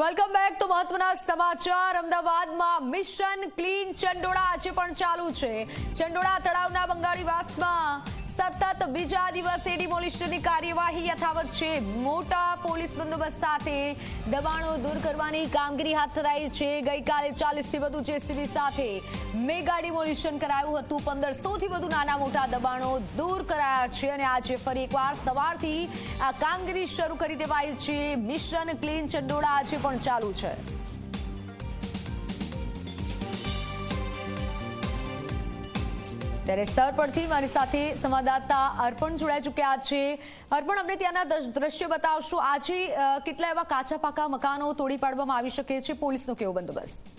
Welcome back. તો મહત્વના સમાચાર અમદાવાદમાં મિશન ક્લીન ચંડોળા આજે પણ ચાલુ છે। ચંડોળા તળાવના બંગાળીવાસમાં સતત બીજા દિવસે ડિમોલિશનની કાર્યવાહી યથાવત છે। મોટા પોલીસ બંદોબસ્ત સાથે દબાણો દૂર કરવાની કામગીરી હાથ ધરાઈ છે। ગઈકાલે 40થી વધુ જેસીબી સાથે મેગા ડિમોલિશન કરાયું હતું। 1500થી વધુ નાના મોટા દબાણો દૂર કરાયા છે અને આજે ફરી એકવાર સવારથી આ કામગીરી શરૂ કરી દેવાઈ છે। મિશન ક્લીન ચંડોળા આજે પણ ચાલુ છે। ત્યારે સ્તર પરથી મારી સાથે સંવાદદાતા અર્પણ જોડાઈ ચૂક્યા છે। અર્પણ, અમને ત્યાંના દ્રશ્યો બતાવશો। આજે કેટલા એવા કાચા પાકા મકાનો તોડી પાડવામાં આવી શકે છે? પોલીસનો કેવો બંદોબસ્ત?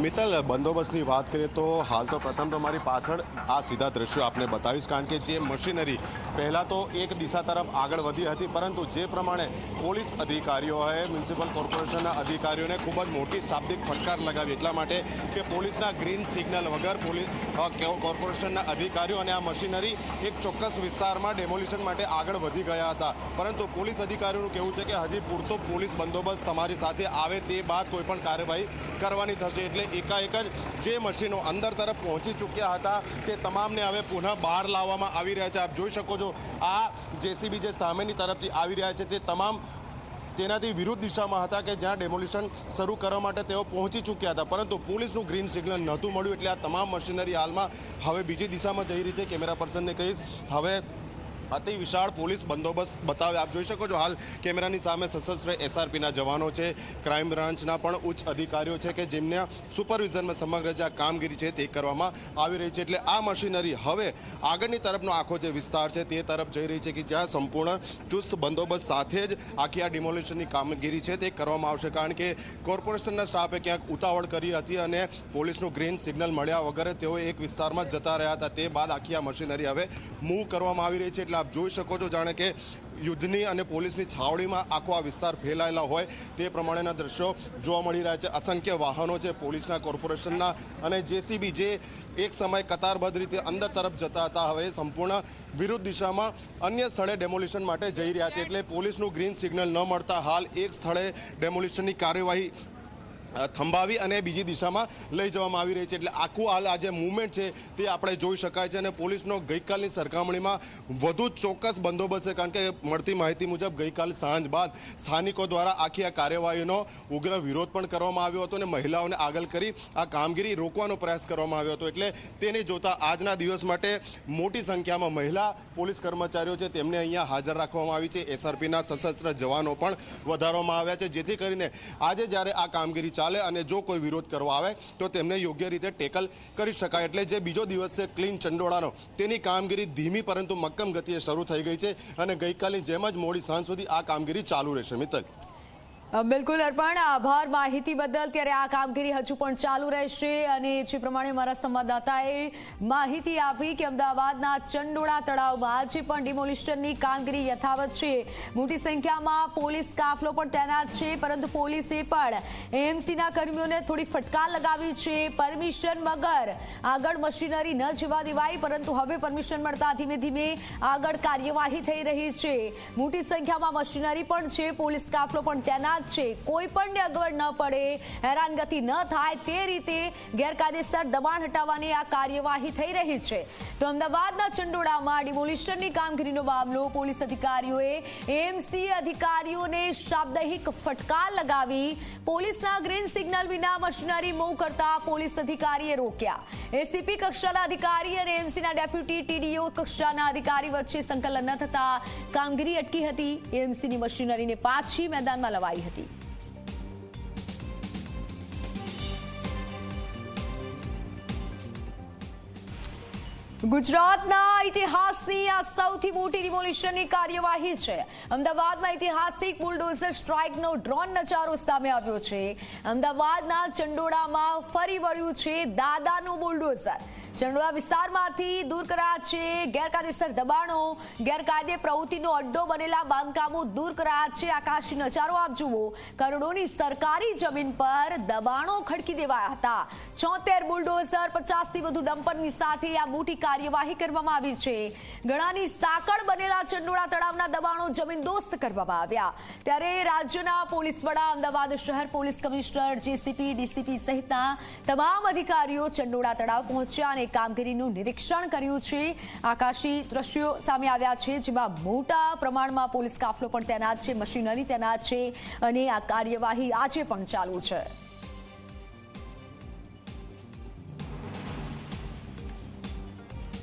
મિત્તલ, બંદોબસ્તની વાત કરીએ તો હાલ તો પ્રથમ તમારી પાછળ આ સીધા દ્રશ્યો આપને બતાવીશ, કારણ કે જે મશીનરી પહેલાં તો એક દિશા તરફ આગળ વધી હતી, પરંતુ જે પ્રમાણે પોલીસ અધિકારીઓએ મ્યુનિસિપલ કોર્પોરેશનના અધિકારીઓને ખૂબ જ મોટી શાબ્દિક ફટકાર લગાવી, એટલા માટે કે પોલીસના ગ્રીન સિગ્નલ વગર કોર્પોરેશનના અધિકારીઓ અને આ મશીનરી એક ચોક્કસ વિસ્તારમાં ડેમોલિશન માટે આગળ વધી ગયા હતા। પરંતુ પોલીસ અધિકારીઓનું કહેવું છે કે હજી પૂરતો પોલીસ બંદોબસ્ત તમારી સાથે આવે તે બાદ કોઈપણ કાર્યવાહી કરવાની થશે। એટલે એકાએક જ જે મશીનો અંદર તરફ પહોંચી ચૂક્યા હતા તે તમામને હવે પુનઃ બહાર લાવવામાં આવી રહ્યા છે। આપ જોઈ શકો છો, આ જેસીબી જે સામેની તરફથી આવી રહ્યા છે તે તમામ તેનાથી વિરુદ્ધ દિશામાં હતા કે જ્યાં ડેમોલિશન શરૂ કરવા માટે તેઓ પહોંચી ચૂક્યા હતા, પરંતુ પોલીસનું ગ્રીન સિગ્નલ નહોતું મળ્યું, એટલે આ તમામ મશીનરી હાલમાં હવે બીજી દિશામાં જઈ રહી છે। કેમેરા પર્સનને કહીશ હવે અતિ વિશાળ પોલીસ બંદોબસ્ત બતાવે। આપ જોઈ શકો છો, હાલ કેમેરાની સામે સશસ્ત્ર એસઆરપીના જવાનો છે, ક્રાઇમ બ્રાન્ચના પણ ઉચ્ચ અધિકારીઓ છે કે જેમના સુપરવિઝનમાં સમગ્ર જે આ કામગીરી છે તે કરવામાં આવી રહી છે। એટલે આ મશીનરી હવે આગળની તરફનો આખો જે વિસ્તાર છે તે તરફ જઈ રહી છે કે જ્યાં સંપૂર્ણ ચુસ્ત બંદોબસ્ત સાથે જ આખી આ ડિમોલિશનની કામગીરી છે તે કરવામાં આવશે, કારણ કે કોર્પોરેશનના સ્ટાફે ક્યાંક ઉતાવળ કરી હતી અને પોલીસનું ગ્રીન સિગ્નલ મળ્યા વગર તેઓ એક વિસ્તારમાં જતા રહ્યા હતા। તે બાદ આખી આ મશીનરી હવે મૂવ કરવામાં આવી રહી છે। એટલે આપ જોઈ શકો છો, જાણે કે યુદ્ધની અને પોલીસની છાવણીમાં આખો આ વિસ્તાર ફેલાયેલા હોય તે પ્રમાણેના દ્રશ્યો જોવા મળી રહ્યા છે। અસંખ્ય વાહનો છે પોલીસના, કોર્પોરેશનના અને જેસીબી જે એક સમય કતારબદ્ધ રીતે અંદર તરફ જતા હતા, હવે સંપૂર્ણ વિરુદ્ધ દિશામાં અન્ય સ્થળે ડેમોલિશન માટે જઈ રહ્યા છે। એટલે પોલીસનું ગ્રીન સિગ્નલ ન મળતા હાલ એક સ્થળે ડેમોલિશનની કાર્યવાહી થંભાવી અને બીજી દિશામાં લઈ જવામાં આવી રહી છે। એટલે આખું હાલ આ જે મૂવમેન્ટ છે તે આપણે જોઈ શકાય છે અને પોલીસનો ગઈકાલની સરખામણીમાં વધુ ચોક્કસ બંદોબસ્ત છે, કારણ કે મળતી માહિતી મુજબ ગઈકાલ સાંજ બાદ સ્થાનિકો દ્વારા આખી આ કાર્યવાહીનો ઉગ્ર વિરોધ પણ કરવામાં આવ્યો હતો અને મહિલાઓને આગળ કરી આ કામગીરી રોકવાનો પ્રયાસ કરવામાં આવ્યો હતો। એટલે તેને જોતા આજના દિવસ માટે મોટી સંખ્યામાં મહિલા પોલીસ કર્મચારીઓ છે તેમને અહીંયા હાજર રાખવામાં આવી છે। એસઆરપીના સશસ્ત્ર જવાનો પણ વધારવામાં આવ્યા છે, જેથી કરીને આજે જ્યારે આ કામગીરી ચાલે અને જો કોઈ વિરોધ કરવા આવે તો તેમને યોગ્ય રીતે ટેકલ કરી શકાય। એટલે જે બીજો દિવસ છે ક્લીન ચંડોળાનો, તેની કામગીરી ધીમી પરંતુ મક્કમ ગતિએ શરૂ થઈ ગઈ છે અને ગઈકાલની જેમ જ મોડી સાંજ સુધી આ કામગીરી ચાલુ રહેશે। મિત્તલ, બિલકુલ અર્પણ, આભાર માહિતી બદલ। ત્યારે આ કામગીરી હજુ પણ ચાલુ રહેશે અને જે પ્રમાણે મારા સંવાદદાતાએ માહિતી આપી કે અમદાવાદના ચંડોળા તળાવમાં આજે પણ ડિમોલિશનની કામગીરી યથાવત છે। મોટી સંખ્યામાં પોલીસ કાફલો પણ તૈનાત છે, પરંતુ પોલીસે પણ એએમસીના કર્મીઓને થોડી ફટકાર લગાવી છે। પરમિશન વગર આગળ મશીનરી ન જવા દેવાય, પરંતુ હવે પરમિશન મળતા ધીમે ધીમે આગળ કાર્યવાહી થઈ રહી છે। મોટી સંખ્યામાં મશીનરી પણ છે, પોલીસ કાફલો પણ તૈનાત છે। કોઈ પણ અગવડ ન પડે, હેરાનગતિ ન થાય તે રીતે ગેરકાયદેસર દબાણ હટાવવાની આ કાર્યવાહી થઈ રહી છે। તો અમદાવાદના ચંડોળામાં ડિમોલિશનની કામગીરીનો મામલો, પોલીસ અધિકારીઓએ એએમસી અધિકારીઓને શાબ્દિક ફટકાર લગાવી, પોલીસના ગ્રીન સિગ્નલ વિના મશીનરી મૂવ કરતા પોલીસ અધિકારીએ રોક્યા। એસીપી કક્ષાના અધિકારી અને એએમસીના ડેપ્યુટી ટીડીઓ કક્ષાના અધિકારી વચ્ચે સંકલન ન થતા કામગીરી અટકી હતી। એએમસીની મશીનરીને પાછી મેદાનમાં લવાઈ હતી। ગુજરાતના ઇતિહાસની આ સૌથી મોટી ડિમોલિશનની કાર્યવાહી છે। અમદાવાદમાં ઐતિહાસિક બુલડોઝર સ્ટ્રાઇકનો ડ્રોન નજારો સામે આવ્યો છે। અમદાવાદના ચંડોળામાં ફરી વળ્યું છે દાદાનું બુલડોઝર। ચંડોળા વિસ્તારમાંથી દૂર કરાયા છે ગેરકાયદેસર દબાણો, ગેરકાયદે પ્રવૃત્તિનો અડ્ડો બનેલા બાંધકામો દૂર કરાયા છે। આકાશી નજારો આપ જુઓ, કરોડોની સરકારી જમીન પર દબાણો ખડકી દેવાયા હતા। 76 બુલડોઝર, 50થી વધુ ડમ્પરની સાથે આ મોટી કાર્યવાહી કરવામાં આવી છે. ગળાની સાંકળ બનેલા ચંડોળા તળાવના દબાણો જમીનદોસ્ત કરવામાં આવ્યા. ત્યારે રાજ્યના પોલીસ વડા, અમદાવાદ શહેર પોલીસ કમિશનર, જેસીપી, ડીસીપી સહિતના તમામ અધિકારીઓ ચંડોળા તળાવ પહોંચ્યા અને કામગીરીનું નિરીક્ષણ કર્યું છે. આકાશી દ્રશ્યો સામે આવ્યા છે, જેમાં મોટા પ્રમાણમાં પોલીસ કાફલો પણ તૈનાત છે, મશીનરી તૈનાત છે અને આ કાર્યવાહી આજે પણ ચાલુ છે.